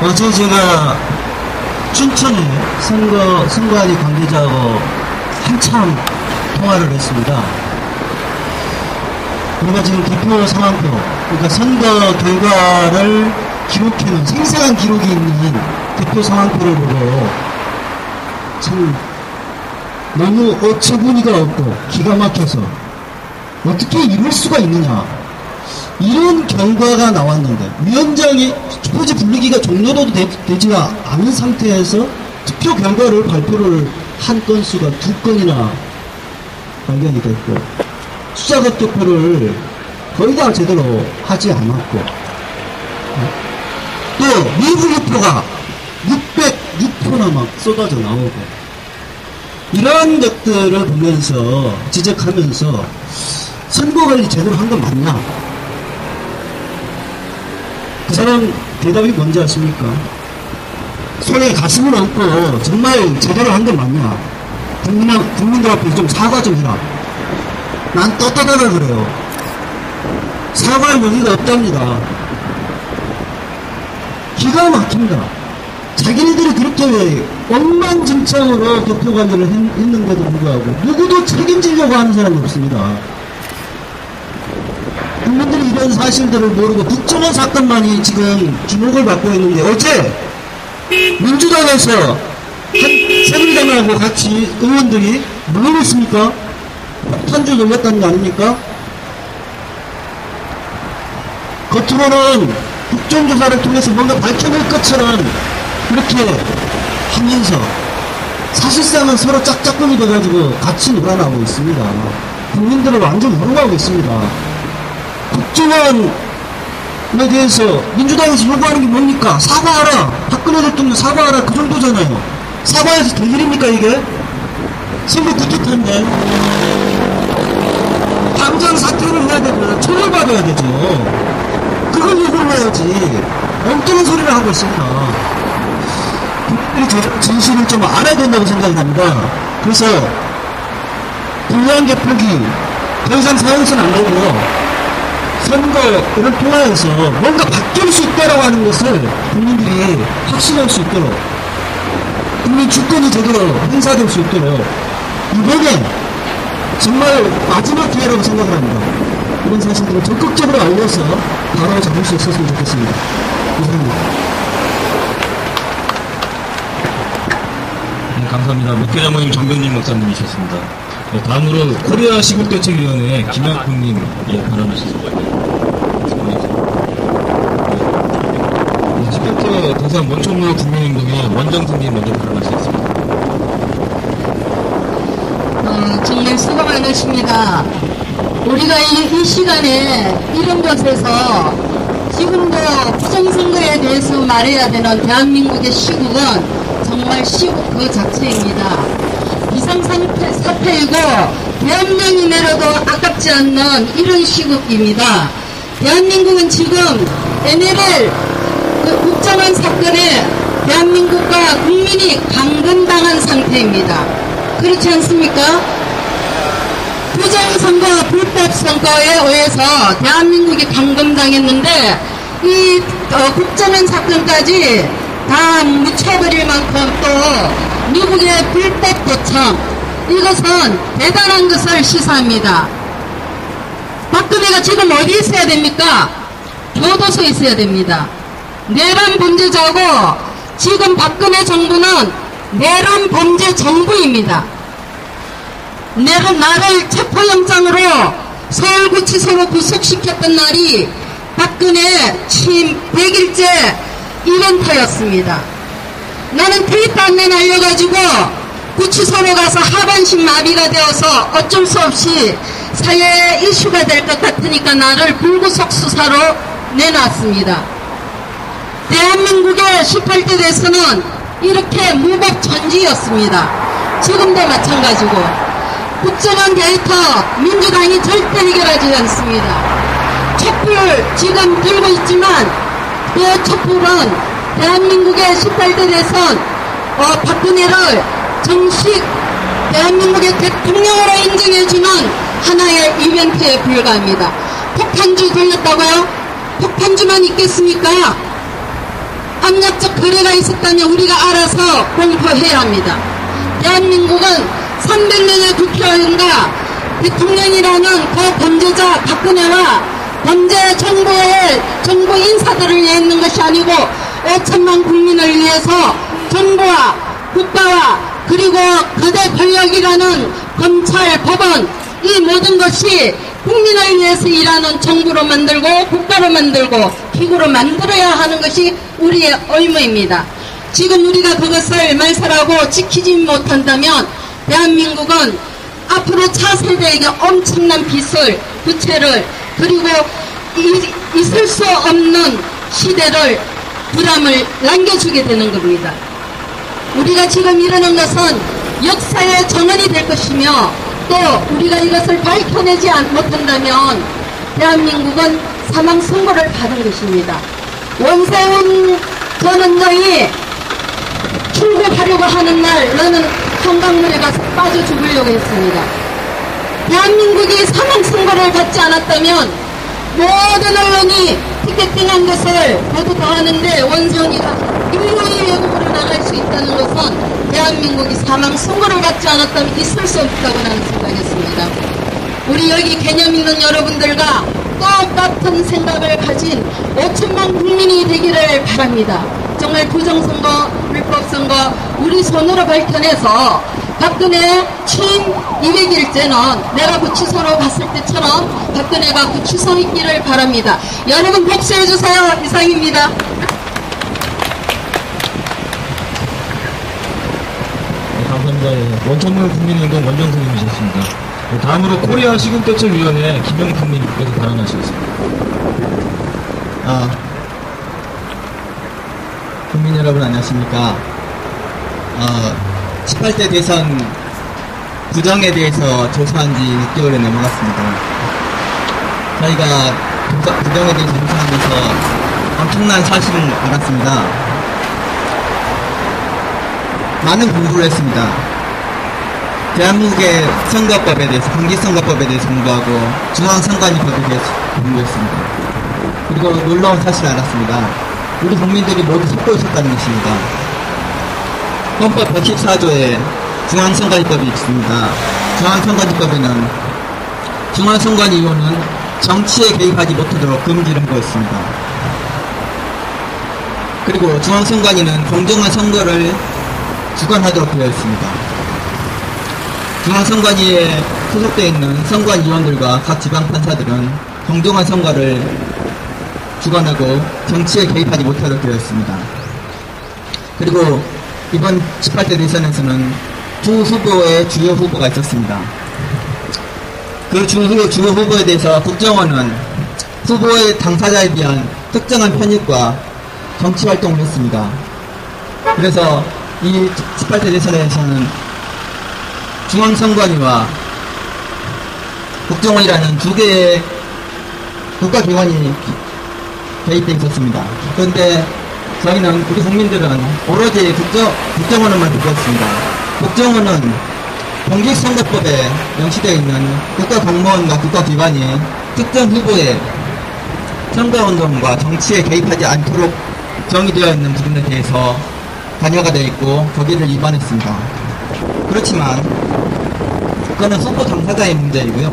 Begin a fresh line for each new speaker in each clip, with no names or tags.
어제 제가 춘천에 선관위 관계자하고 한참 통화를 했습니다. 우리가 지금 대표 상황표, 그러니까 선거 결과를 기록해놓은 생생한 기록이 있는 대표 상황표를 보고 참 너무 어처구니가 없고 기가 막혀서 어떻게 이럴 수가 있느냐, 이런 결과가 나왔는데 위원장이 투표지 부르기가 종료도 되지가 않은 상태에서 투표 결과를 발표를 한 건수가 2건이나 발견이 됐고, 수자급 투표를 거의 다 제대로 하지 않았고, 또 미분 유표가 606표나 막 쏟아져 나오고, 이러한 것들을 보면서 지적하면서 선거관리 제대로 한 건 맞냐? 그 사람 대답이 뭔지 아십니까? 손에 가슴을 얹고 정말 제대로 한 건 맞냐? 국민들 앞에 좀 사과 좀 해라. 난 떳떳하다 그래요. 사과할 여기가 없답니다. 기가 막힙니다. 자기네들이 그렇게 엉망진창으로 대표 관리를 했는데도 불구하고 누구도 책임지려고 하는 사람이 없습니다. 국민들이 이런 사실들을 모르고 국정원 사건만이 지금 주목을 받고 있는데, 어제 민주당에서 새누리당하고 같이 의원들이 뭘 했습니까? 폭탄주 열렸다는 거 아닙니까? 겉으로는 국정조사를 통해서 뭔가 밝혀낼 것처럼 그렇게 하면서 사실상은 서로 짝짝꿍이 돼가지고 같이 놀아나고 있습니다. 국민들을 완전 모르고 있습니다. 국정원에 대해서 민주당에서 요구하는 게 뭡니까? 사과하라. 박근혜 대통령 사과하라. 그 정도잖아요. 사과해서 될 일입니까 이게? 선거 구태타인데 당장 사퇴를 해야 되고 처벌받아야 되죠. 그걸 요구를 해야지. 엉뚱한 소리를 하고 있습니다. 국민들이 진실을 좀 알아야 된다고 생각이 납니다. 그래서 불리한 개표기 더 이상 사용해서는 안 되고요. 선거를 통하여서 뭔가 바뀔 수 있다라고 하는 것을 국민들이 확신할 수 있도록, 국민 주권이 제대로 행사될 수 있도록 이번에 정말 마지막 기회라고 생각을 합니다. 이런 사실들을 적극적으로 알려서 바로 잡을 수 있었으면 좋겠습니다. 이상입니다.
네, 감사합니다. 목회자모임 정병진 목사님이셨습니다. 네, 다음으로 코리아 시국대책위원회 김학국님 발언하시겠습니다. 시국대 대상 원총무 국민행동의 원정선님 먼저 발언하시겠습니다.
정말 수고 많으십니다. 우리가 이 시간에 이런 곳에서 지금도 부정선거에 대해서 말해야 되는 대한민국의 시국은 정말 시국 그 자체입니다. 비상사태이고 대한민국이 내려도 아깝지 않는 이런 시국입니다. 대한민국은 지금 NLL 국정원 사건에 대한민국과 국민이 강간당한 상태입니다. 그렇지 않습니까? 부정선거, 불법선거에 의해서 대한민국이 감금당했는데 이 국정원 사건까지 다 묻혀버릴 만큼 또 미국의 불법 도청, 이것은 대단한 것을 시사합니다. 박근혜가 지금 어디 있어야 됩니까? 교도소에 있어야 됩니다. 내란 범죄자고 지금 박근혜 정부는 내란 범죄 정부입니다. 나를 체포영장으로 서울구치소로 구속시켰던 날이 박근혜 취임 100일째 이벤트였습니다. 나는 트위터 안내 날려가지고 구치소로 가서 하반신 마비가 되어서 어쩔 수 없이 사회의 이슈가 될 것 같으니까 나를 불구속 수사로 내놨습니다. 대한민국의 18대 대선은 이렇게 무법천지였습니다. 지금도 마찬가지고 국정원 데이터 민주당이 절대 해결하지 않습니다. 촛불 지금 들고 있지만 그 촛불은 대한민국의 18대 대선 박근혜를 정식 대한민국의 대통령으로 인정해주는 하나의 이벤트에 불과합니다. 폭탄주 돌렸다고요? 폭탄주만 있겠습니까? 압력적 거래가 있었다면 우리가 알아서 공포해야 합니다. 대한민국은 300명의 국회의원과 대통령이라는 그 범죄자 박근혜와 범죄 정부 인사들을 위해 있는 것이 아니고 5천만 국민을 위해서 정부와 국가와 그리고 거대 권력이라는 검찰, 법원 이 모든 것이 국민을 위해서 일하는 정부로 만들고 국가로 만들고 기구로 만들어야 하는 것이 우리의 의무입니다. 지금 우리가 그것을 말살하고 지키지 못한다면 대한민국은 앞으로 차세대에게 엄청난 빚을, 부채를 그리고 있을 수 없는 시대를 부담을 남겨주게 되는 겁니다. 우리가 지금 이러는 것은 역사의 정언이 될 것이며 또 우리가 이것을 밝혀내지 못한다면 대한민국은 사망 선고를 받은 것입니다. 원세훈 전 원장이 출국하려고 하는 날 나는 한강물에 가서 빠져 죽으려고 했습니다. 대한민국이 사망 선고를 받지 않았다면 모든 언론이 티켓팅한 것을 모두 다 하는데 원세훈이가 인류의 외국으로 나갈 수 있다는 것은 대한민국이 사망 선고를 받지 않았다면 있을 수 없다고 나는 생각했습니다. 우리 여기 개념 있는 여러분들과 똑같은 생각을 가진 5천만 국민이 되기를 바랍니다. 정말 부정선거, 불법선거 우리 손으로 밝혀내서 박근혜 취임 200일째는 내가 구치소로 갔을 때처럼 박근혜가 구치소에 있기를 바랍니다. 여러분 복수해주세요. 이상입니다.
감사합니다. 예. 원천물 국민운동 원정선님이셨습니다. 예, 다음으로 코리아 시국대책위원회 김영국님께서 발언하시겠습니다.
국민 여러분 안녕하십니까. 18대 대선 부정에 대해서 조사한 지 6개월이 넘어갔습니다. 저희가 부정에 대해서 조사하면서 엄청난 사실을 알았습니다. 많은 공부를 했습니다. 대한민국의 선거법에 대해서, 공직선거법에 대해서 공부하고 중앙선관위법에 대해서 공부했습니다. 그리고 놀라운 사실을 알았습니다. 우리 국민들이 모두 속고 있었다는 것입니다. 헌법 114조에 중앙선관위법이 있습니다. 중앙선관위법에는 중앙선관위원은 정치에 개입하지 못하도록 금지를 하고 있습니다. 그리고 중앙선관위는 공정한 선거를 주관하도록 되어 있습니다. 중앙선관위에 소속되어 있는 선관위원들과 각 지방판사들은 공정한 선거를 주관하고 정치에 개입하지 못하도록 되어 있습니다. 그리고 이번 18대 대선에서는 두 후보의 주요 후보가 있었습니다. 그 주요 후보에 대해서 국정원은 후보의 당사자에 대한 특정한 편입과 정치활동을 했습니다. 그래서 이 18대 대선에서는 중앙선관위와 국정원이라는 두 개의 국가기관이 개입되어 있었습니다. 그런데 저희는, 우리 국민들은 오로지 국정원만 듣고 있습니다. 국정원은 공직선거법에 명시되어 있는 국가공무원과 국가기관이 특정 후보의 선거운동과 정치에 개입하지 않도록 정의되어 있는 부분에 대해서 관여가 되어 있고 거기를 위반했습니다. 그렇지만 그거는 후보 당사자의 문제이고요.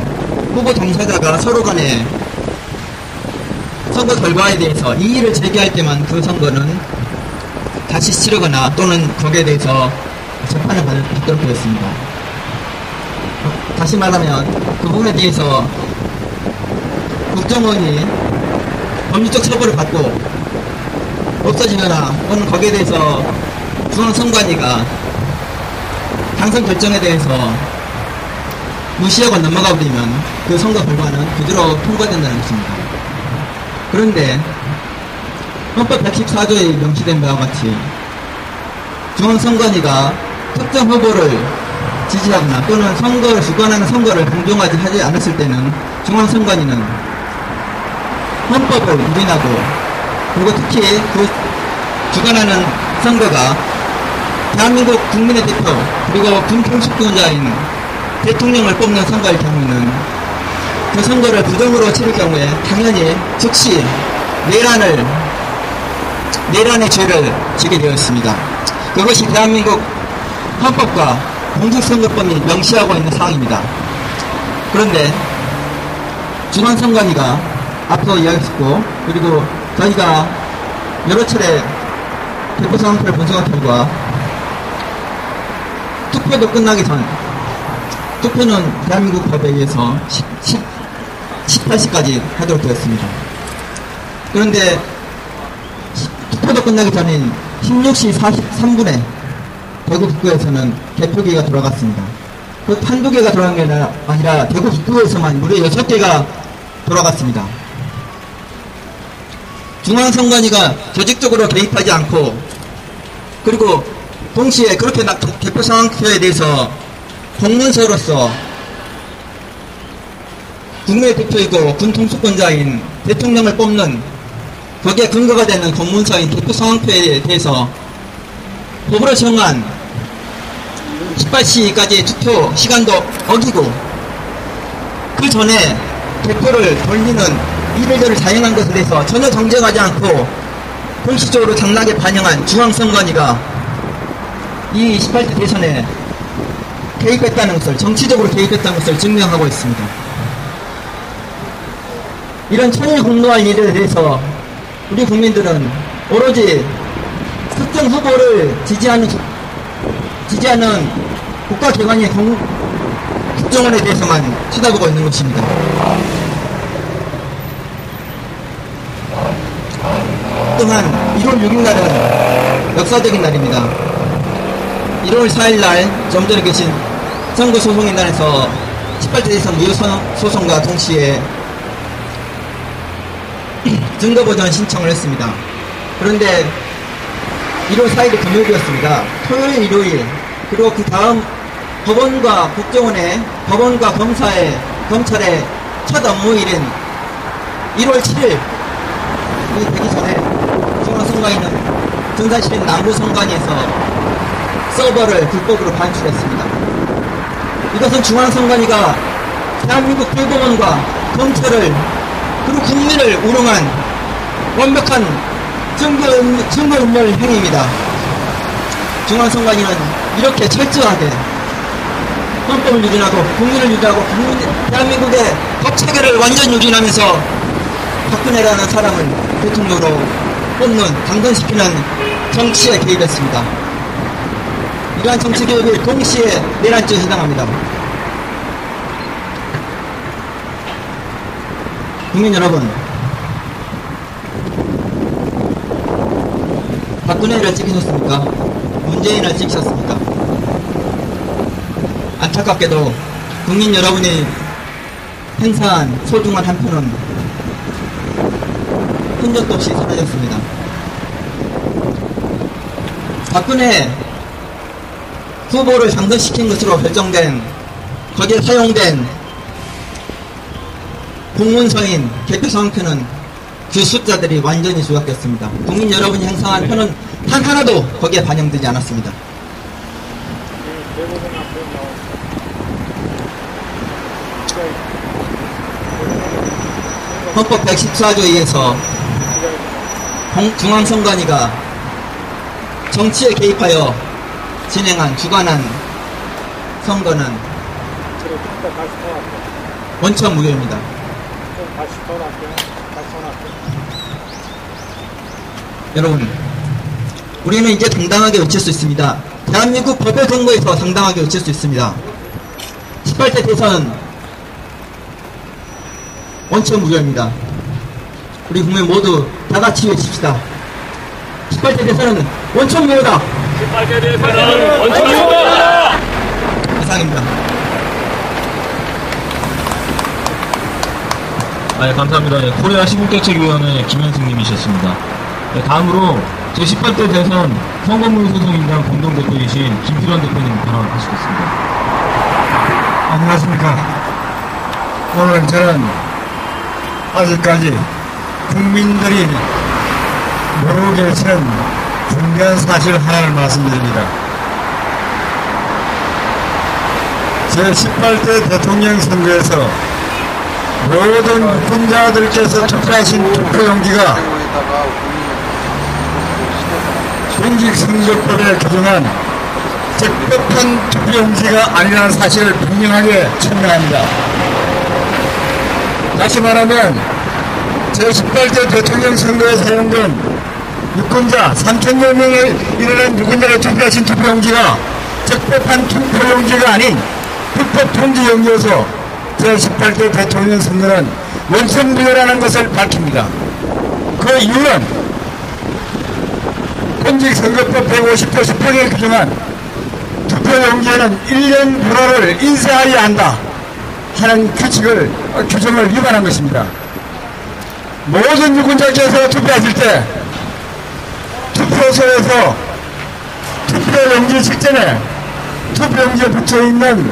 후보 당사자가 서로 간에 선거 결과에 대해서 이의를 제기할 때만 그 선거는 다시 치르거나 또는 거기에 대해서 재판을 받도록 되었습니다. 다시 말하면 그 부분에 대해서 국정원이 법률적 처벌을 받고 없어지거나 또는 거기에 대해서 중앙선관위가 당선 결정에 대해서 무시하고 넘어가 버리면 그 선거 결과는 그대로 통과된다는 것입니다. 그런데 헌법 114조에 명시된 바와 같이 중앙선관위가 특정 후보를 지지하거나 또는 선거를 주관하는 선거를 공정하지 하지 않았을 때는 중앙선관위는 헌법을 유린하고 그리고 특히 그 주관하는 선거가 대한민국 국민의 대표 그리고 군통수권자인 대통령을 뽑는 선거일 경우에는 그 선거를 부정으로 치를 경우에 당연히 즉시 내란을 내란의 죄를 지게 되었습니다. 그것이 대한민국 헌법과 공직선거법이 명시하고 있는 사항입니다. 그런데 중앙선관위가 앞서 이야기했고, 그리고 저희가 여러 차례 대표 상황표를 분석한 결과 투표도 끝나기 전, 투표는 대한민국 법에 의해서 18시까지 하도록 되었습니다. 그런데 투표도 끝나기 전인 16시 43분에 대구 북구에서는 개표기가 돌아갔습니다. 그 한두 개가 돌아간 게 아니라 대구 북구에서만 무려 6개가 돌아갔습니다. 중앙선관위가 조직적으로 개입하지 않고, 그리고 동시에 그렇게 개표 상황표에 대해서 공문서로서 국내 대표이고 군 통수권자인 대통령을 뽑는 거기에 근거가 되는 공문서인 개표 상황표에 대해서 법으로 정한 18시까지의 투표 시간도 어기고, 그 전에 개표를 돌리는 일일들을 자행한 것에 대해서 전혀 정정하지 않고 공식적으로 당락에 반영한 중앙선관위가 이 18대 대선에 개입했다는 것을, 정치적으로 개입했다는 것을 증명하고 있습니다. 이런 천일공노할 일에 대해서 우리 국민들은 오로지 특정 후보를 지지하는 국가기관의 국정원에 대해서만 쳐다보고 있는 것입니다. 또한 1월 6일날은 역사적인 날입니다. 1월 4일날 좀 전에 계신 선거소송인단에서 18대 대선 무효소송과 동시에 증거보전 신청을 했습니다. 그런데 1월 4일이 금요일이었습니다. 토요일, 일요일, 그리고 그 다음 법원과 국정원의, 법원과 검찰의 첫 업무일인 1월 7일 되기 전에 중앙선관위는 전산실인 남부선관위에서 서버를 불법으로 반출했습니다. 이것은 중앙선관위가 대한민국 대법원과 검찰을, 그리고 국민을 우롱한 완벽한 증거인멸 행위입니다. 중앙선관위는 이렇게 철저하게 헌법을 유린하고 국민을 유린하고 대한민국의 법체계를 완전 유린하면서 박근혜라는 사람을 대통령으로 뽑는, 당선시키는 정치에 개입했습니다. 이러한 정치 개입이 동시에 내란죄에 해당합니다. 국민 여러분, 박근혜를 찍으셨습니까? 문재인을 찍으셨습니까? 안타깝게도 국민 여러분이 행사한 소중한 한 표는 흔적도 없이 사라졌습니다. 박근혜 후보를 당선시킨 것으로 결정된, 거기에 사용된 공문서인 개표상표는 그 숫자들이 완전히 조작됐습니다. 국민 여러분이 행사한 표는 단 하나도 거기에 반영되지 않았습니다. 헌법 114조에 의해서 중앙선관위가 정치에 개입하여 진행한, 주관한 선거는 원천 무효입니다. 여러분, 우리는 이제 당당하게 외칠 수 있습니다. 대한민국 법의 근거에서 당당하게 외칠 수 있습니다. 18대 대선 원천 무효입니다. 우리 국민 모두 다같이 외칩시다. 18대 대선은 원천 무효다.
18대 대선은 원천 무효다.
이상입니다.
네, 감사합니다. 네, 코리아 시국대책위원회 김현승님이셨습니다. 네, 다음으로 제18대 대선 선거무효 소송인단 공동대표이신 김필원 대표님 발언하시겠습니다.
안녕하십니까. 오늘 저는 아직까지 국민들이 모르고 계시는 중요한 사실 하나를 말씀드립니다. 제18대 대통령 선거에서 모든 유권자들께서 투표하신 투표용지가 공직선거법에 규정한 적법한 투표용지가 아니라는 사실을 분명하게 천명합니다. 다시 말하면 제18대 대통령 선거에 사용된 유권자 3,000여 명을 이르는 유권자가 투표하신 투표용지가 적법한 투표용지가 아닌 불법 통지용지여서 제18대 대통령 선거는 원천무효라는 것을 밝힙니다. 그 이유는 공직선거법 150조 10항에 규정한 투표용지에는 1년 불허를 인쇄하여야 한다 하는 규정을 위반한 것입니다. 모든 유권자께서 투표하실 때 투표소에서 투표용지 직전에 투표용지에 붙여있는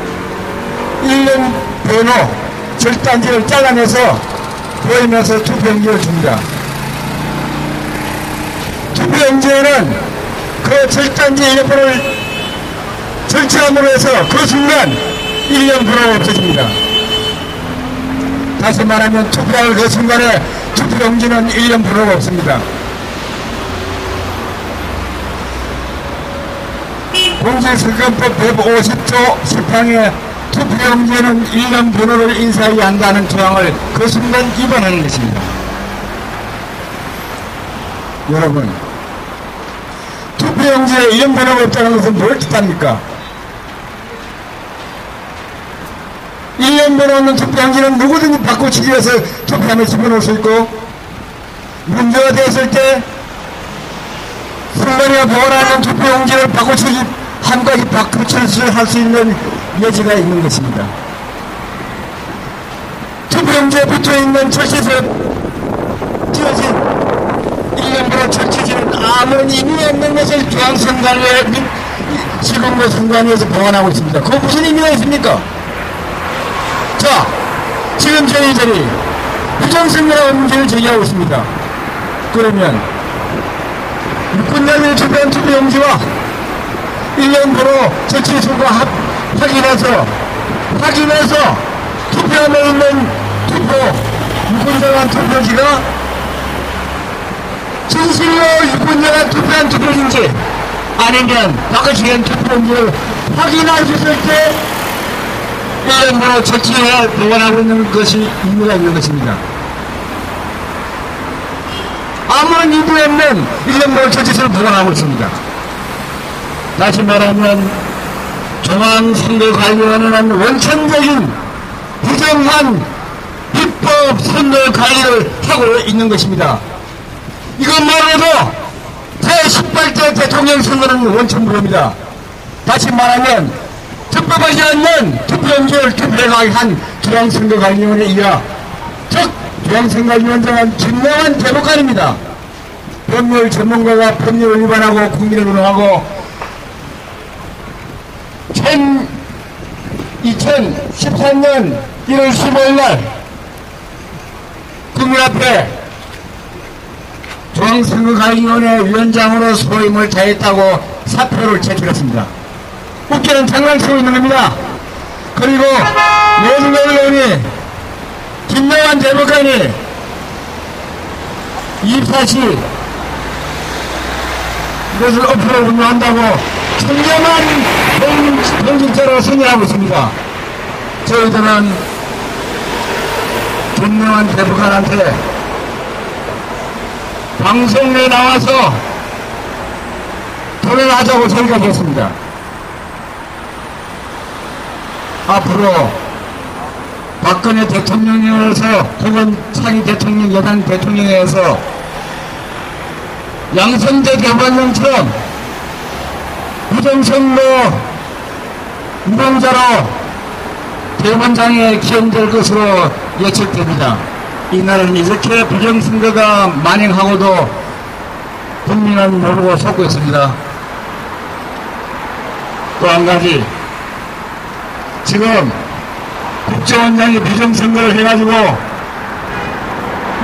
1년 번호 절단지를 잘라내서 보이면서 투표용지를 줍니다. 투표용지에는 그 절단지 1년 번호를 절취함으로 해서 그 순간 1년 번호가 없어집니다. 다시 말하면 투표할 그 순간에 투표용지는 1년 번호가 없습니다. 공직선거법 150조 10항에 투표용지에는 1년 번호를 인쇄해야 한다는 조항을 그 순간 위반하는 것입니다. 여러분, 투표용지에 1년 번호가 없다는 것은 뭘 뜻합니까? 1년 번호 없는 투표용지는 누구든지 바꾸치기 위해서 투표함에 집어넣을 수 있고, 문제가 되었을 때 선관위가 보관하는 투표용지를 바꾸치기 한 가지 바꾸치기를 할 수 있는 여지가 있는 것입니다. 투표용지에 붙어있는 절취지에 띄어진 1년 번호 절취지는 아무런 의미 없는 것을 중앙선관위에 지금의 선관위에서 보관하고 있습니다. 그거 무슨 의미가 있습니까? 자, 지금 저희들이 부정선거라는 문제를 제기하고 있습니다. 그러면 유권자들이 투표한 투표용지와 1년 번호 절취수가 확인해서 투표함에 있는 유권자가 투표지가 진실로 유권자가 투표한 투표인지 아니면 바꿔치기한 투표인지를 확인하셨을 때 1년 번호 절취에 보관하고 있는 것이 의미가 있는 것입니다. 아무런 이유 없는 1년 번호 절취를 보관하고 있습니다. 다시 말하면 중앙선거관리위원회는 원천적인 부정한 비법 선거관리를 하고 있는 것입니다. 이것만으로도 제18대 대통령 선거는 원천무효입니다. 다시 말하면 적법하지 않는 투표용지를 투표하게 한 중앙선거관리위원회 이하, 즉 중앙선거위원장은 김명환 대법관입니다. 법률 전문가가 법률을 위반하고 국민을 운운하고 2013년 1월 15일날 국민 앞에 중앙선거관리위원회 위원장으로 소임을 다했다고 사표를 제출했습니다. 국회는 장난치고 있는 겁니다. 그리고 노승열 의원이 김명환 대법관이 24시 이것을 어플로 운영한다고 청렴한 공직자로 생각하고 있습니다. 저희들은 김명환 대법관한테 방송에 나와서 토론하자고 저희가 했습니다. 앞으로 박근혜 대통령에서 혹은 차기 대통령, 여당 대통령에서 양선대 대법관처럼 부정선거 유공자로 대법원장에 기용될 것으로 예측됩니다. 이날은 이렇게 부정선거가 만행하고도 국민은 모르고 속고 있습니다. 또 한 가지, 지금 국정원장이 부정선거를 해가지고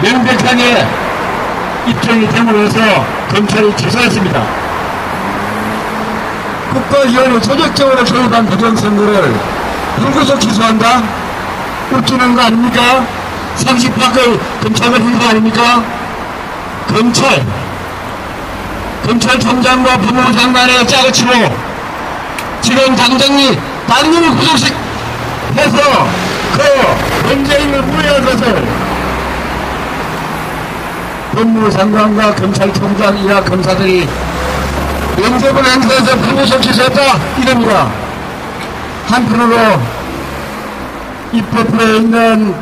명백하게 입증이 됨으로써 검찰이 기소했습니다. 국가위원회 조직적으로 개입한 부정선거를 불구속 기소한다? 웃기는 거 아닙니까? 상식 밖의 검찰의 행사 아닙니까? 검찰, 검찰총장과 법무장관에 짝을 치고 지금 당장이 구속해서 그 문재인을 무효할 것을 법무장관과 검찰총장이나 검사들이 영접을 행사해서 구속시켰다 이럽니다. 한편으로 입법부에 있는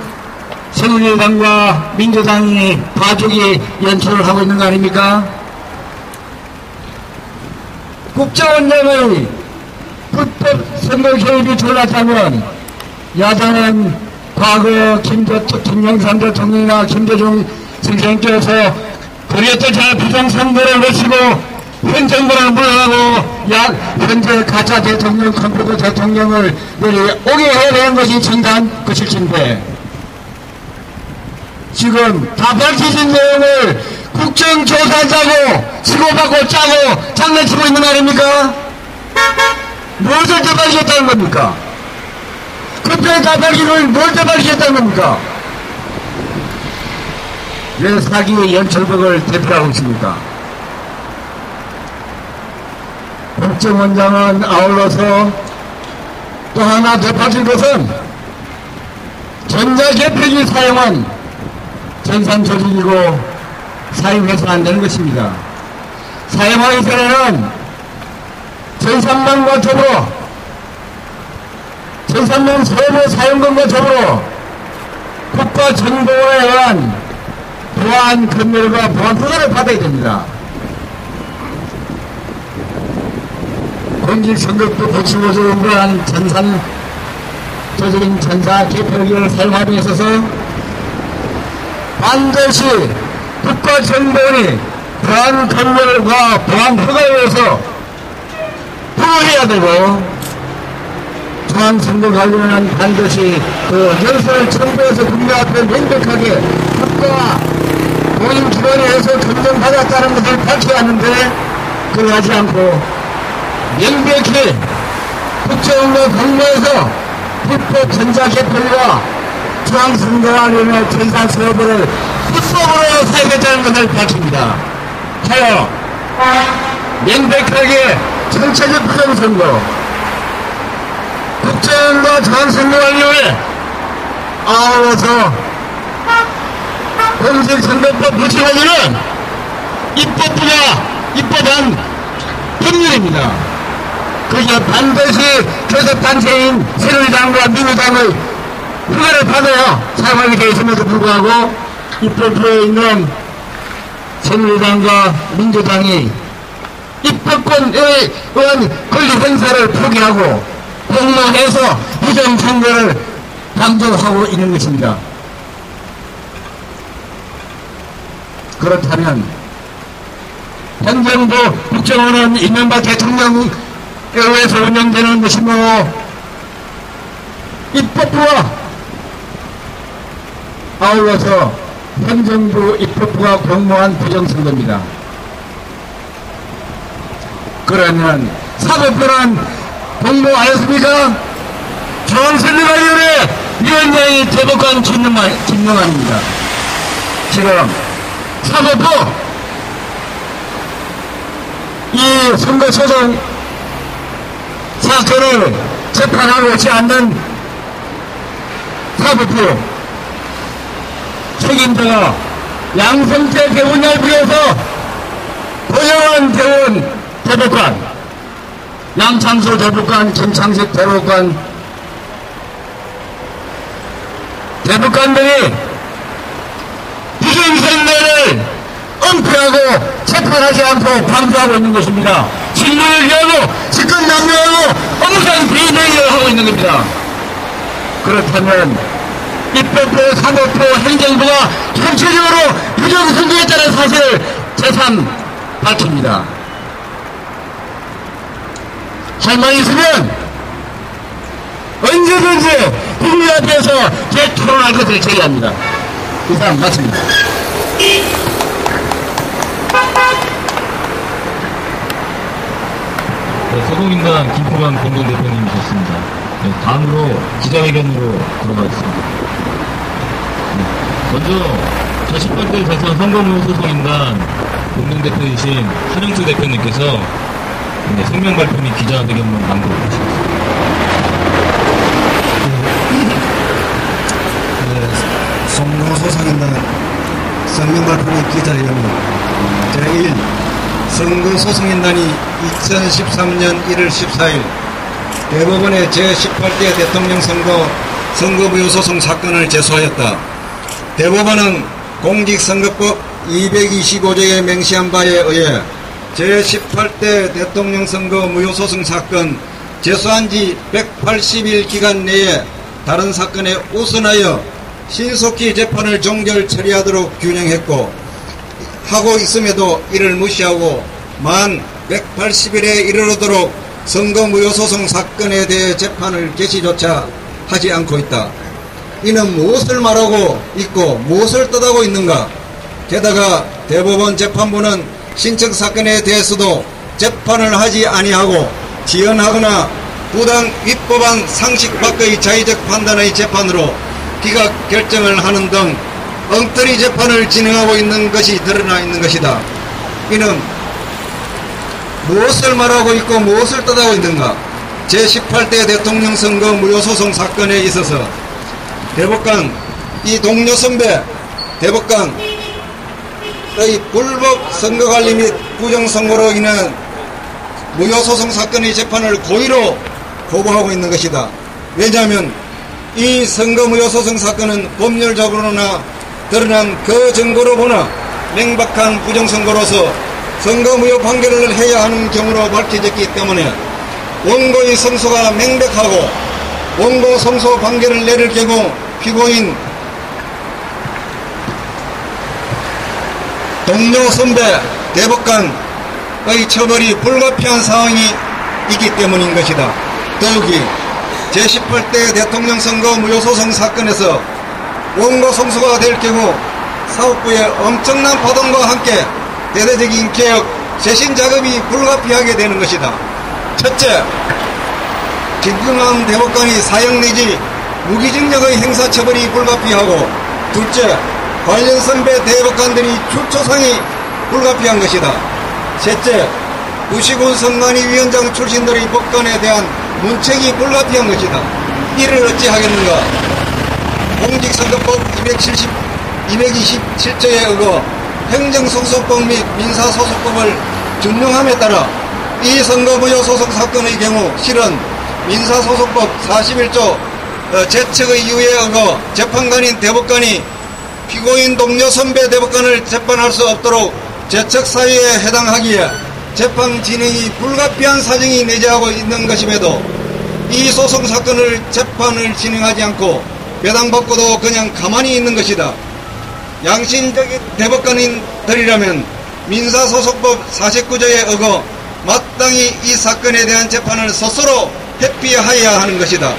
새누리당과 민주당이 봐주기 연출을 하고 있는 거 아닙니까? 국정원장의 불법 선거 개입이 드러났다면 야당은 과거 김영삼 대통령이나 김대중 선생님께서 그랬던 잘 부정선거를 외치고 현 정부를 물러나고 현재 가짜 대통령, 컴퓨터 대통령을 내려오게 해야 되는 것이 정당한 것일진데 지금 다 밝혀진 내용을 국정조사하자고 치고받고 짜고 장난치고 있는 거 아닙니까? 무엇을 더 밝혔다는 겁니까? 그때 다 밝히는 뭘 더 밝혔다는 겁니까? 왜 사기의 연철벽을 대표하고 있습니까? 국정원장은 아울러서 또 하나 더 밝힌 것은 전자개표기 사용한 전산 조직이고 사용해서는 안 되는 것입니다. 사용하기 전에는 전산망과 더불어 전산망 서버 사용권과 더불어 국가정보원에 의한 보안 검열과 보안 허가를 받아야 됩니다. 공직선거법 115조 연구한 전산 조직인 전자개표기를 사용함에 있어서 반드시 국가정보원이 보안 검열과 보안 허가에 의해서 보호해야 되고 중앙선거관리원은 반드시 그 혈서를 정부에서 국민 앞에 명백하게 국가 공인기관에 의해서 검증받았다는 것을 밝혀야 하는데 그러하지 않고 명백히 국정원과 공모해서 불법 전자개표기와 중앙선거관리원의 전산 서버를 불법으로 사용했다는 것을 밝힙니다. 하여 명백하게 전체적 부정선거 국정원과 중앙선거관리원에 아울러서 공직선거법 부처관리는 입법부가 입법한 법률입니다. 그게 반드시 교섭단체인 새누리당과 민주당의 허가를 받아야 사용하게 되어 있음에도 불구하고 입법부에 있는 새누리당과 민주당이 입법권에 의한 권리 행사를 포기하고 공모해서 부정선거를 강조하고 있는 것입니다. 그렇다면 행정부 국정원은 이명박 대통령에 의해서 운영되는 것이므로 입법부와 아울러서 행정부 입법부가 공모한 부정선거입니다. 그러면 사법부는 공모하였습니까? 중앙선거관리원회 위원장이 대법관 김영환입니다. 지금 사법부 이 선거소송 사건을 재판하고 있지 않는 사법부 책임자가 양성태 대원을 비해서 고영환 대원 대법관, 양창수 대법관, 김창식 대법관, 대법관들이 부정선거를 은폐하고 재판하지 않고 방조하고 있는 것입니다. 진보를 위하고 집권 남용하고 엄청난 비행을 하고 있는 겁니다. 그렇다면 입법부, 사법부, 행정부가 전체적으로 부정선거했다는 사실을 재산 밝힙니다. 할 말 있으면 언제든지 국민 앞에서 재토론할 것을 제의합니다. 이상 마칩니다.
소동인단 김포관 공동대표님이셨습니다. 다음으로 기자회견으로 들어가겠습니다. 먼저 제18대 대선 선거무효 소송인단 공동대표이신 한영수 대표님께서 성명 발표 및 기자회견문 낭독을 하시겠습니다.
선거소송인단 성명 발표 및 기자회견문 제1 선거소송인단이 2013년 1월 14일 대법원의 제18대 대통령 선거무효소송 사건을 제소하였다. 대법원은 공직선거법 225조에 맹시한 바에 의해 제18대 대통령 선거 무효소송 사건 제소한 지 180일 기간 내에 다른 사건에 우선하여 신속히 재판을 종결 처리하도록 규정했고 하고 있음에도 이를 무시하고 만 180일에 이르도록 선거무효소송 사건에 대해 재판을 개시조차 하지 않고 있다. 이는 무엇을 말하고 있고 무엇을 뜻하고 있는가? 게다가 대법원 재판부는 신청 사건에 대해서도 재판을 하지 아니하고 지연하거나 부당 위법한 상식 밖의 자의적 판단의 재판으로 기각 결정을 하는 등 엉터리 재판을 진행하고 있는 것이 드러나 있는 것이다. 이는 무엇을 말하고 있고 무엇을 뜻하고 있는가? 제18대 대통령 선거 무효소송 사건에 있어서 대법관, 이 동료 선배 대법관의 불법 선거관리 및 부정선거로 인한 무효소송 사건의 재판을 고의로 거부하고 있는 것이다. 왜냐하면 이 선거무효소송 사건은 법률적으로나 드러난 그 증거로 보나 명백한 부정선거로서 선거무효 판결을 해야 하는 경우로 밝혀졌기 때문에 원고의 성소가 명백하고 원고 성소 판결을 내릴 경우 피고인 동료 선배 대법관의 처벌이 불가피한 상황이 있기 때문인 것이다. 더욱이 제18대 대통령 선거 무효소송 사건에서 원고 성소가 될 경우 사법부의 엄청난 파동과 함께 대대적인 개혁, 쇄신 작업이 불가피하게 되는 것이다. 첫째, 김경환 대법관이 사형 내지 무기징역의 행사처벌이 불가피하고, 둘째, 관련 선배 대법관들이 출처상이 불가피한 것이다. 셋째, 구시군 선관위 위원장 출신들의 법관에 대한 문책이 불가피한 것이다. 이를 어찌하겠는가? 공직선거법 227조에 의거 행정소송법 및 민사소송법을 준용함에 따라 이 선거무효소송 사건의 경우 실은 민사소송법 41조 제척의 이유에 의거 재판관인 대법관이 피고인 동료 선배 대법관을 재판할 수 없도록 제척사유에 해당하기에 재판 진행이 불가피한 사정이 내재하고 있는 것임에도 이 소송 사건을 재판을 진행하지 않고 배당받고도 그냥 가만히 있는 것이다. 양심적인 대법관인들이라면 민사소송법 49조에 의거 마땅히 이 사건에 대한 재판을 스스로 회피하여야 하는 것이다.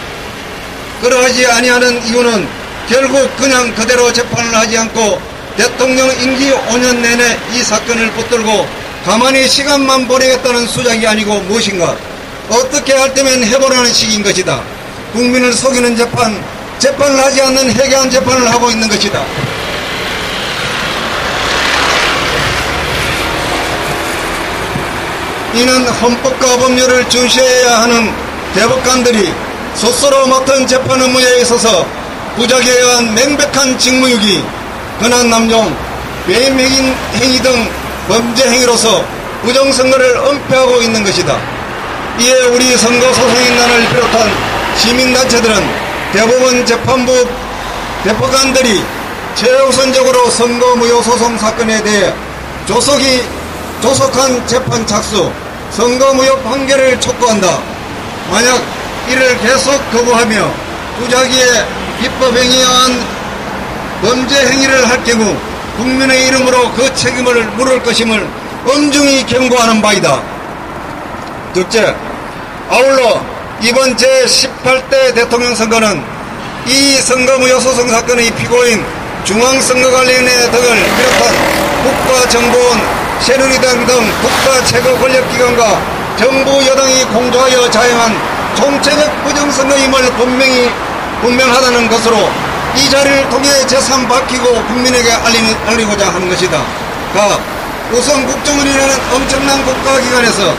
그러하지 아니하는 이유는 결국 그냥 그대로 재판을 하지 않고 대통령 임기 5년 내내 이 사건을 붙들고 가만히 시간만 보내겠다는 수작이 아니고 무엇인가? 어떻게 할 때면 해보라는 식인 것이다. 국민을 속이는 재판, 재판을 하지 않는 해괴한 재판을 하고 있는 것이다. 이는 헌법과 법률을 준수해야 하는 대법관들이 스스로 맡은 재판 업무에 있어서 부작위에 의한 명백한 직무유기, 권한남용, 배임 행위 등 범죄 행위로서 부정선거를 은폐하고 있는 것이다. 이에 우리 선거소송인단을 비롯한 시민단체들은 대법원 재판부 대법관들이 최우선적으로 선거무효소송 사건에 대해 조속한 재판 착수, 선거무효 판결을 촉구한다. 만약 이를 계속 거부하며 부작위에 비법행위에 의한 범죄 행위를 할 경우 국민의 이름으로 그 책임을 물을 것임을 엄중히 경고하는 바이다. 둘째, 아울러 이번 제18대 대통령 선거는 이 선거무효소송 사건의 피고인 중앙선거관리위원회 등을 비롯한 국가정보원, 새누리당 등 국가 최고 권력기관과 정부 여당이 공조하여 자행한 총체적 부정선거임을 분명하다는 것으로 이 자리를 통해 재산 밝히고 국민에게 알리고자 하는 것이다.
우선 국정원이라는 엄청난 국가기관에서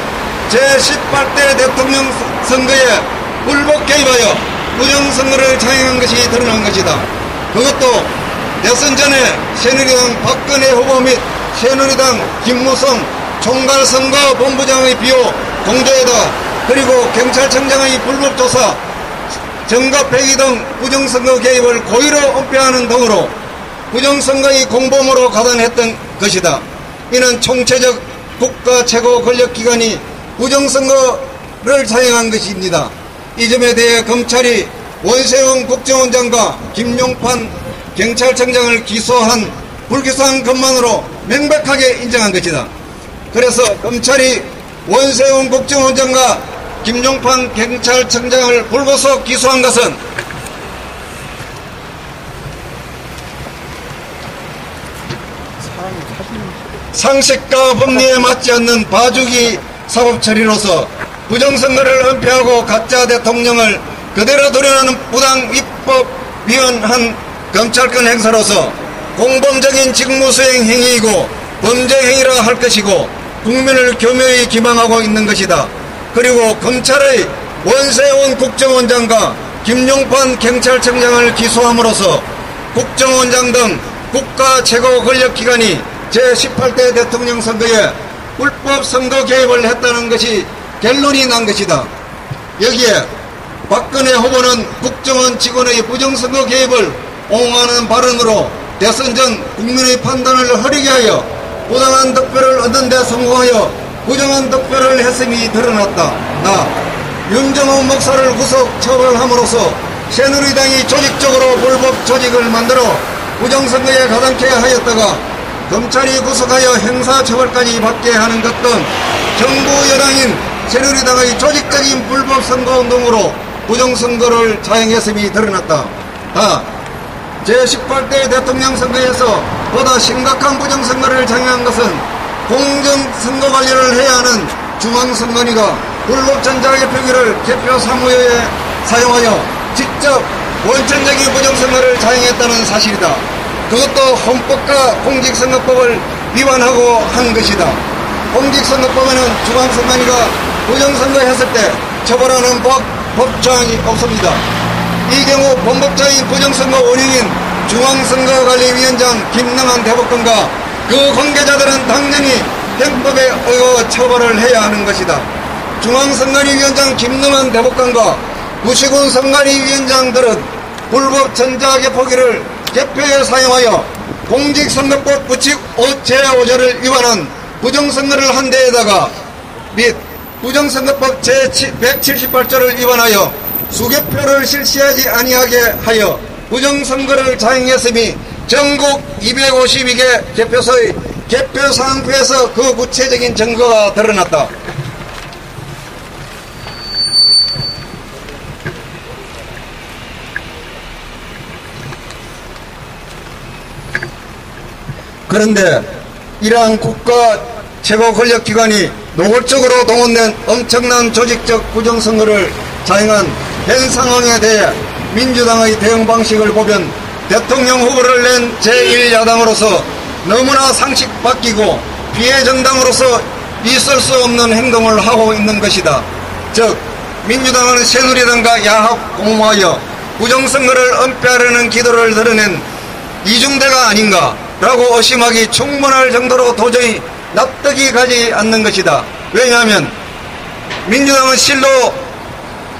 제18대 대통령 선거에 불법 개입하여 부정선거를 자행한 것이 드러난 것이다. 그것도 대선 전에 새누리당 박근혜 후보 및 새누리당 김무성 총괄선거본부장의 비호 공조에다 그리고 경찰청장의 불법조사 정갑회의 등 부정선거 개입을 고의로 은폐하는 등으로 부정선거의 공범으로 가단했던 것이다. 이는 총체적 국가 최고 권력기관이 부정선거를 자행한 것입니다. 이 점에 대해 검찰이 원세훈 국정원장과 김용판 경찰청장을 기소한 불기소한 것만으로 명백하게 인정한 것이다. 그래서 검찰이 원세훈 국정원장과 김용판 경찰청장을 불구속 기소한 것은 상식과 법리에 맞지 않는 봐주기 사법 처리로서 부정선거를 은폐하고 가짜 대통령을 그대로 도려내는 부당 입법 위헌한 검찰권 행사로서 공범적인 직무수행 행위이고 범죄 행위라 할 것이고 국민을 교묘히 기망하고 있는 것이다. 그리고 검찰의 원세훈 국정원장과 김용판 경찰청장을 기소함으로써 국정원장 등 국가 최고 권력기관이 제18대 대통령 선거에 불법 선거 개입을 했다는 것이 결론이 난 것이다. 여기에 박근혜 후보는 국정원 직원의 부정선거 개입을 옹호하는 발언으로 대선 전 국민의 판단을 흐리게 하여 부당한 득표를 얻는 데 성공하여 부정한 득표를 했음이 드러났다. 윤정호 목사를 구속 처벌함으로써 새누리당이 조직적으로 불법 조직을 만들어 부정선거에 가담케 하였다가 검찰이 구속하여 형사처벌까지 받게 하는 것 등 정부 여당인 새누리당의 조직적인 불법 선거운동으로 부정선거를 자행했음이 드러났다. 제18대 대통령 선거에서 보다 심각한 부정선거를 자행한 것은 공정선거관리를 해야 하는 중앙선관위가 불법 전자개표기를 개표 사무소에 사용하여 직접 원천적인 부정선거를 자행했다는 사실이다. 그것도 헌법과 공직선거법을 위반하고 한 것이다. 공직선거법에는 중앙선관위가 부정선거 했을 때 처벌하는 법조항이 없습니다. 이 경우 범법자인 부정선거 원흉인 중앙선거관리위원장 김능한 대법관과 그 관계자들은 당연히 형법에 의거 처벌을 해야 하는 것이다. 중앙선관위위원장 김능한 대법관과 구시군 선관위위원장들은 불법 전자개표기를 개표에 사용하여 공직선거법 부칙 제5조를 위반한 부정선거를 한 데에다가 및 부정선거법 제178조를 위반하여 수개표를 실시하지 아니하게 하여 부정선거를 자행했음이 전국 252개 개표소의 개표사항표에서 그 구체적인 증거가 드러났다. 그런데 이러한 국가 최고 권력기관이 노골적으로 동원된 엄청난 조직적 부정선거를 자행한 현 상황에 대해 민주당의 대응 방식을 보면 대통령 후보를 낸 제1야당으로서 너무나 상식 바뀌고 비례정당으로서 있을 수 없는 행동을 하고 있는 것이다. 즉 민주당은 새누리당과 야합 공모하여 부정선거를 은폐하려는 기도를 드러낸 이중대가 아닌가 라고 의심하기 충분할 정도로 도저히 납득이 가지 않는 것이다. 왜냐하면 민주당은 실로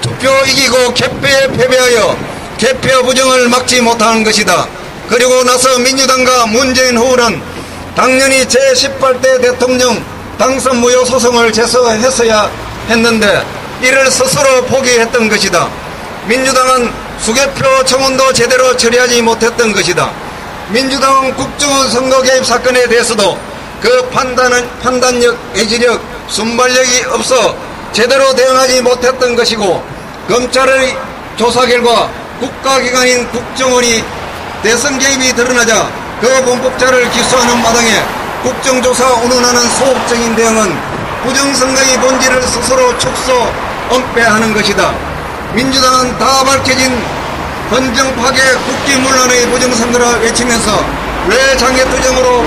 투표 이기고 개표에 패배하여 개표 부정을 막지 못하는 것이다. 그리고 나서 민주당과 문재인 후보는 당연히 제18대 대통령 당선 무효 소송을 제소했어야 했는데 이를 스스로 포기했던 것이다. 민주당은 수개표 청원도 제대로 처리하지 못했던 것이다. 민주당은 국정원 선거 개입 사건에 대해서도 그 판단력, 의지력, 순발력이 없어 제대로 대응하지 못했던 것이고 검찰의 조사 결과 국가기관인 국정원이 대선 개입이 드러나자 그 범법자를 기소하는 마당에 국정조사 운운하는 소극적인 대응은 부정선거의 본질을 스스로 축소, 은폐하는 것이다. 민주당은 다 밝혀진 헌정 파괴 국기문란의 부정선거라 외치면서 왜 장애투쟁으로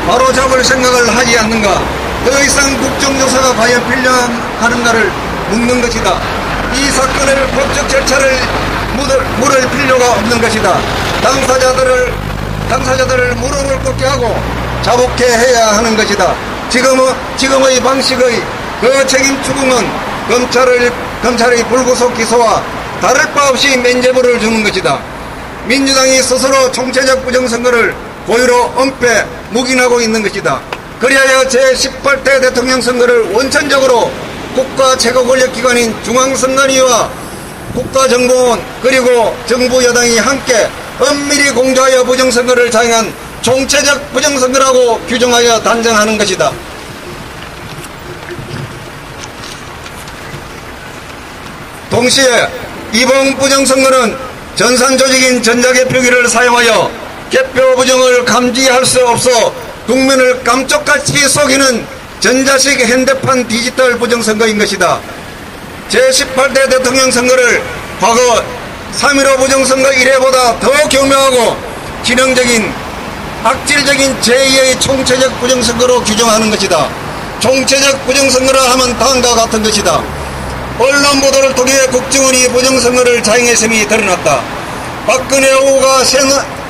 바로잡을 생각을 하지 않는가? 더 이상 국정조사가 과연 필요한가를 묻는 것이다. 이 사건을 법적 절차를 물을 필요가 없는 것이다. 당사자들을 무릎을 꿇게 하고 자복해 해야 하는 것이다. 지금의 방식의 그 책임 추궁은 검찰의 불구속 기소와 다를 바 없이 면죄부를 주는 것이다. 민주당이 스스로 총체적 부정선거를 고의로 엄폐 묵인하고 있는 것이다. 그리하여 제18대 대통령 선거를 원천적으로 국가 최고 권력기관인 중앙선관위와 국가정보원 그리고 정부 여당이 함께 엄밀히 공조하여 부정선거를 자행한 총체적 부정선거라고 규정하여 단정하는 것이다. 동시에 이번 부정선거는 전산조직인 전자개표기를 사용하여 개표 부정을 감지할 수 없어 국민을 깜짝같이 속이는 전자식 핸드폰 디지털 부정선거인 것이다. 제18대 대통령 선거를 과거 3.15 부정선거 1회보다 더 교묘하고 진영적인 악질적인 제2의 총체적 부정선거로 규정하는 것이다. 총체적 부정선거라 하면 다음과 같은 것이다. 언론 보도를 통해 국정원이 부정선거를 자행했음이 드러났다. 박근혜 후보가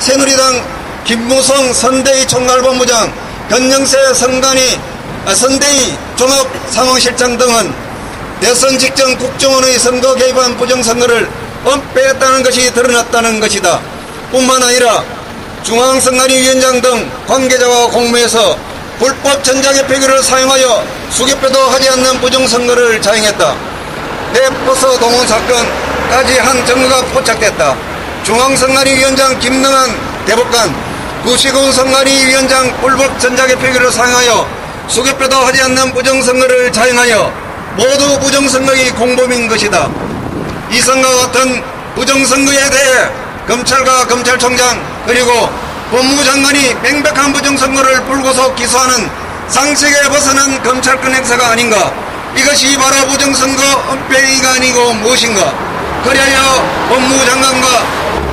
새누리당 김무성 선대위 총괄본부장, 변영세 선대위 종합상황실장 등은 대선 직전 국정원의 선거 개입한 부정선거를 엄폐했다는 것이 드러났다는 것이다. 뿐만 아니라 중앙선관위 위원장 등 관계자와 공모해서 불법 전자개표기를 사용하여 수개표도 하지 않는 부정선거를 자행했다. 뇌버스 동원 사건까지 한 증거가 포착됐다. 중앙선관위 위원장 김능한 대법관, 구시군 선관위 위원장 불법 전자개표기를 사용하여 수개표도 하지 않는 부정선거를 자행하여 모두 부정선거의 공범인 것이다. 이 선거와 같은 부정선거에 대해 검찰과 검찰총장 그리고 법무장관이 명백한 부정선거를 불구속 기소하는 상식에 벗어난 검찰권 행사가 아닌가? 이것이 바로 부정선거 엄폐가 아니고 무엇인가? 그리하여 법무장관과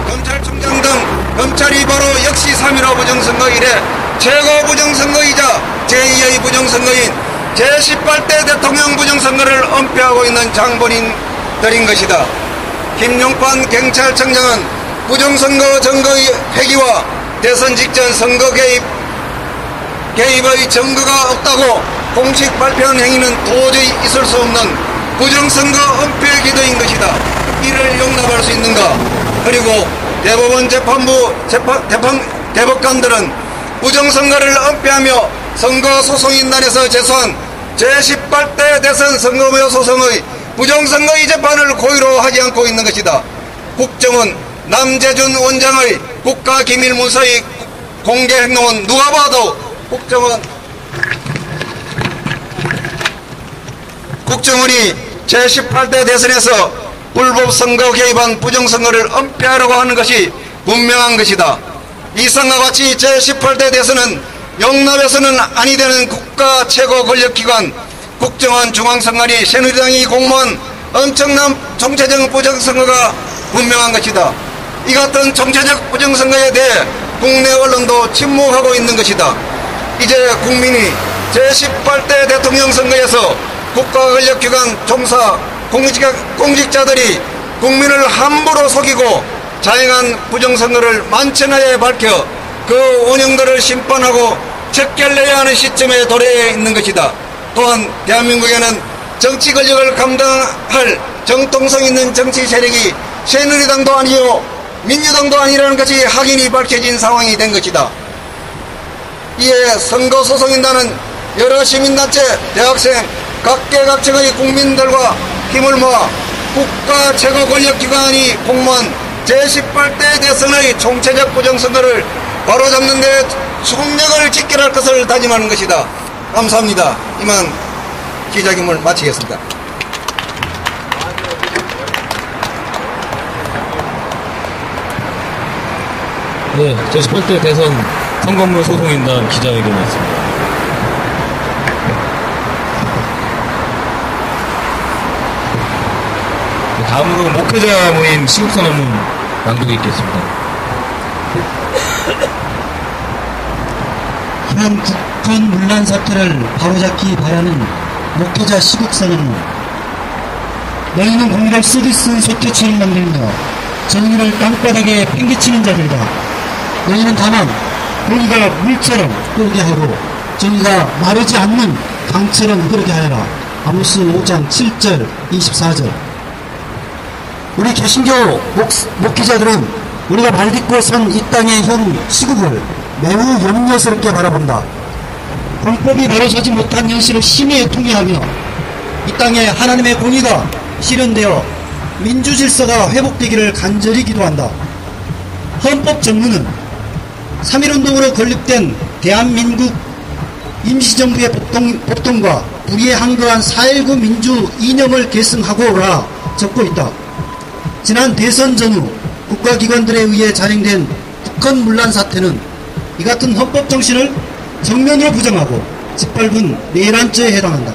검찰총장 등 검찰이 바로 역시 3.15 부정선거 이래 최고 부정선거이자 제2의 부정선거인 제18대 대통령 부정선거를 엄폐하고 있는 장본인들인 것이다. 김용판 경찰청장은 부정선거 증거의 폐기와 대선 직전 선거 개입의 증거가 없다고 공식 발표한 행위는 도저히 있을 수 없는 부정선거 엄폐 기도인 것이다. 이를 용납할 수 있는가? 그리고 대법원 재판부 대법관들은 부정선거를 엄폐하며 선거소송인단에서 제소한 제18대 대선 선거무효 소송의 부정선거의 재판을 고의로 하지 않고 있는 것이다. 국정원 남재준 원장의 국가기밀문서의 공개 행동은 누가 봐도 국정원이 제18대 대선에서 불법 선거 개입한 부정선거를 엄폐하려고 하는 것이 분명한 것이다. 이상과 같이 제18대 대선은 용납해서는 아니 되는 국가 최고 권력기관 국정원 중앙선관위 새누리당이 공모한 엄청난 총체적 부정선거가 분명한 것이다. 이 같은 총체적 부정선거에 대해 국내 언론도 침묵하고 있는 것이다. 이제 국민이 제18대 대통령 선거에서 국가권력기관 총사 공직자들이 국민을 함부로 속이고 자행한 부정선거를 만천하에 밝혀 그 원흉들을 심판하고 척결내야 하는 시점에 도래해 있는 것이다. 또한 대한민국에는 정치 권력을 감당할 정통성 있는 정치 세력이 새누리당도 아니요 민주당도 아니라는 것이 확인이 밝혀진 상황이 된 것이다. 이에 선거소송인단은 여러 시민단체, 대학생, 각계각층의 국민들과 힘을 모아 국가 최고 권력기관이 공모한 제18대 대선의 총체적 부정선거를 바로잡는 데 총력을 집결할 것을 다짐하는 것이다. 감사합니다. 이만 기자회견을 마치겠습니다.
네, 제18대 대선 선거무효 소송인단 기자회견이었습니다. 다음으로 목회자 모임 시국선언문 낭독이 있겠습니다.
이러한 국헌 문란 사태를 바로잡기 바라는 목회자 시국사는 너희는 공의를 서비스 소태처럼 만들며 정의를 땅바닥에 팽개치는 자들이다. 너희는 다만 공의가 물처럼 흐르게 하고 정의가 마르지 않는 강처럼 흐르게 하여라. 아모스 5장 7절 24절. 우리 개신교 목회자들은 우리가 발딛고 선 이 땅의 현 시국을 매우 염려스럽게 바라본다. 불법이 바로서지 못한 현실을 심히 통회하며 이 땅에 하나님의 공의가 실현되어 민주질서가 회복되기를 간절히 기도한다. 헌법 전문은 3.1운동으로 건립된 대한민국 임시정부의 법통과 불의에 항거한 4.19 민주 이념을 계승하고라 적고 있다. 지난 대선 전후 국가기관들에 의해 자행된 국헌 문란 사태는 이 같은 헌법 정신을 정면으로 부정하고 짓밟은 내란죄에 해당한다.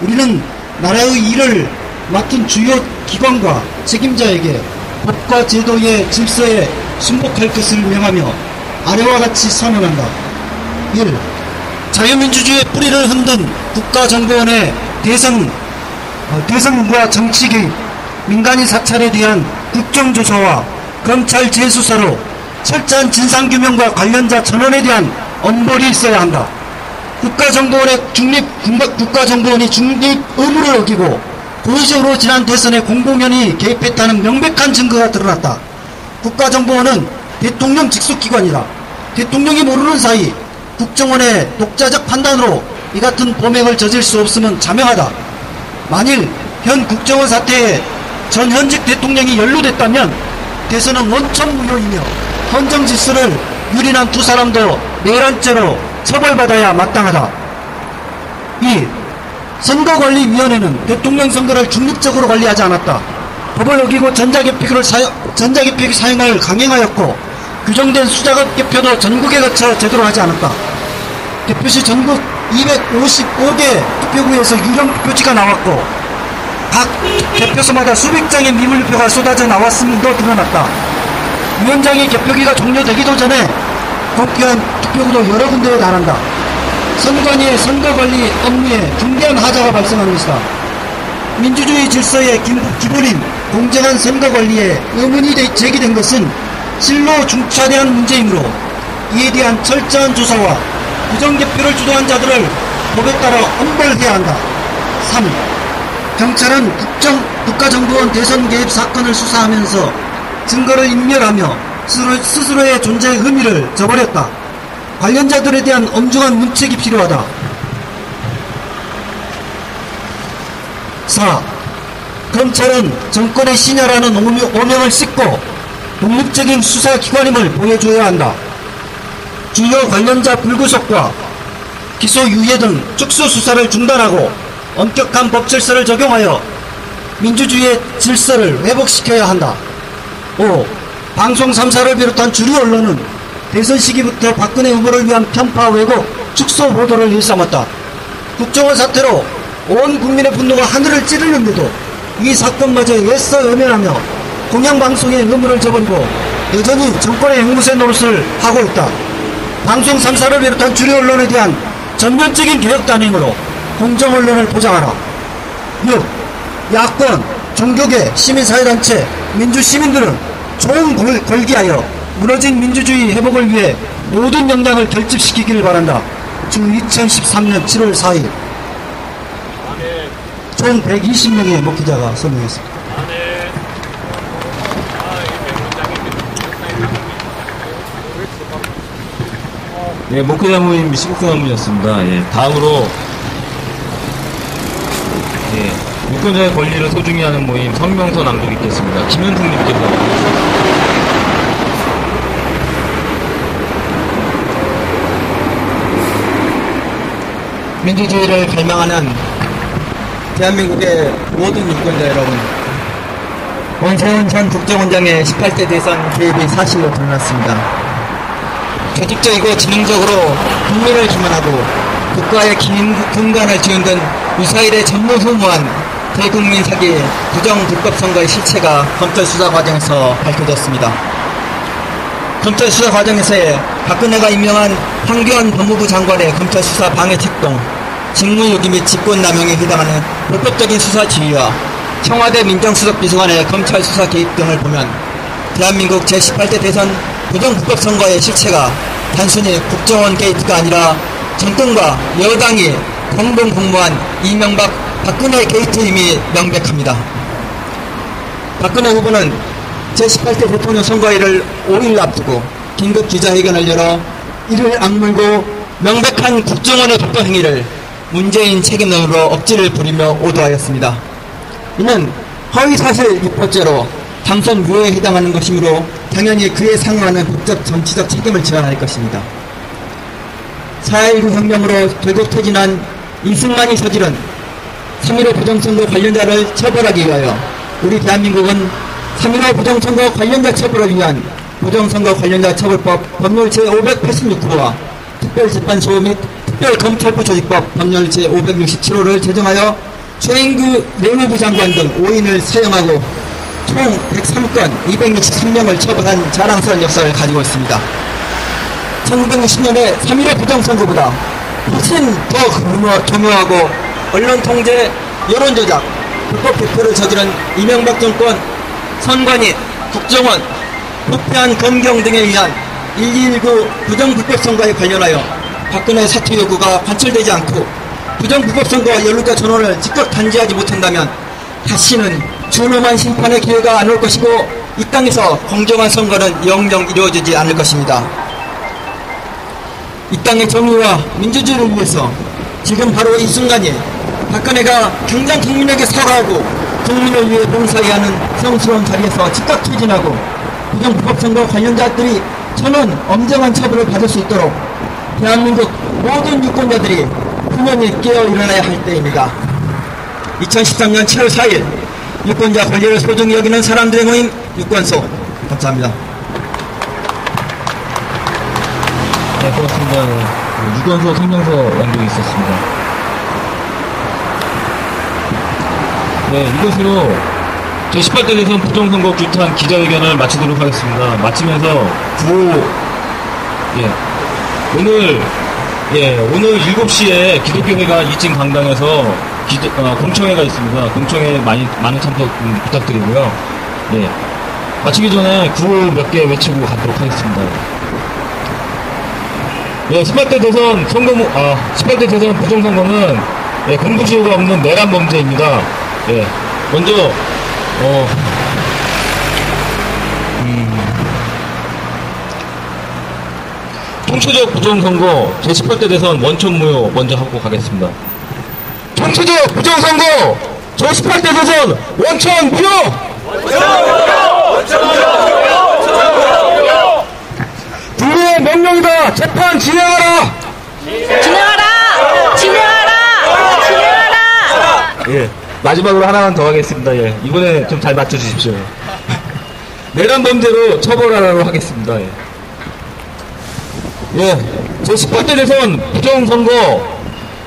우리는 나라의 일을 맡은 주요 기관과 책임자에게 법과 제도의 질서에 순복할 것을 명하며 아래와 같이 선언한다. 1. 자유민주주의의 뿌리를 흔든 국가정보원의 대선과 정치 개입, 민간인 사찰에 대한 국정조사와 검찰 재수사로 철저한 진상규명과 관련자 전원에 대한 엄벌이 있어야 한다. 국가정보원이 중립 의무를 어기고 고의적으로 지난 대선에 공공연히 개입했다는 명백한 증거가 드러났다. 국가정보원은 대통령 직속기관이다. 대통령이 모르는 사이 국정원의 독자적 판단으로 이 같은 범행을 저질 수 없으면 자명하다. 만일 현 국정원 사태에 전 현직 대통령이 연루됐다면 대선은 원천무효이며 헌정 질서를 유린한 두 사람도 내란죄로 처벌받아야 마땅하다. 2. 선거관리위원회는 대통령 선거를 중립적으로 관리하지 않았다. 법을 어기고 전자개표기 사용을 강행하였고 규정된 수작업 개표도 전국에 거쳐 제대로 하지 않았다. 개표시 전국 255개 투표구에서 유령 투표지가 나왔고 각 개표소마다 수백 장의 미물표가 쏟아져 나왔음도 드러났다. 위원장의 개표기가 종료되기도 전에 복귀한 투표구도 여러 군데에 달한다. 선관위의 선거관리 업무에 중대한 하자가 발생한 것이다. 민주주의 질서의 기본인 공정한 선거관리에 의문이 제기된 것은 실로 중차대한 문제이므로 이에 대한 철저한 조사와 부정개표를 주도한 자들을 법에 따라 엄벌해야 한다. 3. 경찰은 국가정보원 대선 개입 사건을 수사하면서 증거를 인멸하며 스스로의 존재의 의미를 저버렸다. 관련자들에 대한 엄중한 문책이 필요하다. 4. 검찰은 정권의 신하라는 오명을 씻고 독립적인 수사기관임을 보여줘야 한다. 주요 관련자 불구속과 기소 유예 등 축소 수사를 중단하고 엄격한 법 질서를 적용하여 민주주의의 질서를 회복시켜야 한다. 5. 방송 3사를 비롯한 주류 언론은 대선 시기부터 박근혜 후보를 위한 편파 왜곡 축소 보도를 일삼았다. 국정원 사태로 온 국민의 분노가 하늘을 찌르는데도 이 사건마저 애써 외면하며 공영방송의 의무를 저버리고 여전히 정권의 앵무새 노릇을 하고 있다. 방송 3사를 비롯한 주류 언론에 대한 전면적인 개혁 단행으로 공정언론을 보장하라. 6. 야권, 종교계, 시민사회단체, 민주시민들은 총 걸기하여 무너진 민주주의 회복을 위해 모든 역량을 결집시키기를 바란다. 주 2013년 7월 4일 총 120명의 목회자가 서명했습니다.
네, 목회자 모임 시국사무이었습니다. 예, 다음으로 유권자의 권리를 소중히 하는 모임 성명서 낭독 있겠습니다. 김현승님께서
민주주의를 갈망하는 대한민국의 모든 유권자 여러분, 원세훈 전 국정원장의 18대 대선 개입이 사실로 드러났습니다. 조직적이고 지능적으로 국민을 기만하고 국가의 근간을 뒤흔든 유사일의 전무후무한 대국민 사기 부정 불법 선거의 실체가 검찰 수사 과정에서 밝혀졌습니다. 검찰 수사 과정에서의 박근혜가 임명한 황교안 법무부 장관의 검찰 수사 방해 책동, 직무유기 및 직권남용에 해당하는 불법적인 수사 지휘와 청와대 민정수석비서관의 검찰 수사 개입 등을 보면 대한민국 제18대 대선 부정불법 선거의 실체가 단순히 국정원 게이트가 아니라 정권과 여당이 공동 공모한 이명박 박근혜 게이트임이 명백합니다. 박근혜 후보는 제18대 대통령 선거일을 5일 앞두고 긴급 기자회견을 열어 이를 악물고 명백한 국정원의 독도 행위를 문재인 책임론으로 억지를 부리며 오도하였습니다. 이는 허위사실 유포죄로 당선 무효에 해당하는 것이므로 당연히 그에 상응하는 법적 정치적 책임을 져야 할 것입니다. 4.19 혁명으로 돌격퇴진한 이승만이 저지른 3.15 부정선거 관련자를 처벌하기 위하여 우리 대한민국은 3.15 부정선거 관련자 처벌을 위한 부정선거 관련자 처벌법 법률 제586호와 특별재판소 및 특별검찰부 조직법 법률 제567호를 제정하여 최인구 내무부 장관 등 5인을 사형하고 총 103건 263명을 처벌한 자랑스러운 역사를 가지고 있습니다. 1960년에 3.15 부정선거보다 훨씬 더 교묘하고 언론통제, 여론조작, 불법 개표를 저지른 이명박 정권 선관위, 국정원, 부패한 검경 등에 의한 1.19 부정불법선거에 관련하여 박근혜 사퇴 요구가 관철되지 않고 부정불법선거 연루자 전원을 즉각 단죄하지 못한다면 다시는 준엄한 심판의 기회가 안 올 것이고 이 땅에서 공정한 선거는 영영 이루어지지 않을 것입니다. 이 땅의 정의와 민주주의를 위해서 지금 바로 이 순간이 박근혜가 당장 국민에게 사과하고 국민을 위해 봉사해야 하는 성스러운 자리에서 즉각 퇴진하고 부정불법선거 관련자들이 저는 엄정한 처벌을 받을 수 있도록 대한민국 모든 유권자들이 분명히 깨어 일어나야 할 때입니다. 2013년 7월 4일 유권자 권리를 소중히 여기는 사람들의 모임 유권소. 감사합니다.
네, 고맙습니다. 유권소 성명서 연동이 있었습니다. 네, 이것으로 제18대 대선 부정선거 규탄 기자회견을 마치도록 하겠습니다. 마치면서 오늘 7시에 기독교회가 2층 강당에서 공청회가 있습니다. 공청회 많은 참석 부탁드리고요. 네. 마치기 전에 구호 몇 개 외치고 가도록 하겠습니다. 네, 18대 대선 부정선거는 공부지효가 없는 내란 범죄입니다. 네. 먼저, 총체적 부정선거 제18대 대선 원천무효 먼저 하고 가겠습니다. 총체적 부정선거 제18대 대선 원천무효! 국민의 명령이다! 재판 진행하라! 예. 마지막으로 하나만 더 하겠습니다. 예. 이번에 좀 잘 맞춰주십시오. 내란 범죄로 처벌하라고 하겠습니다. 예. 예. 제18대 대선 부정선거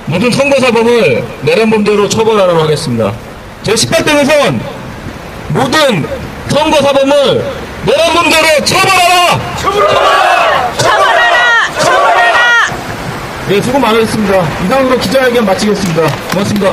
모든 선거사범을 내란 범죄로 처벌하라고 하겠습니다. 제18대 대선 모든 선거사범을 내란 범죄로 처벌하라! 예, 수고 많으셨습니다. 이상으로 기자회견 마치겠습니다. 고맙습니다.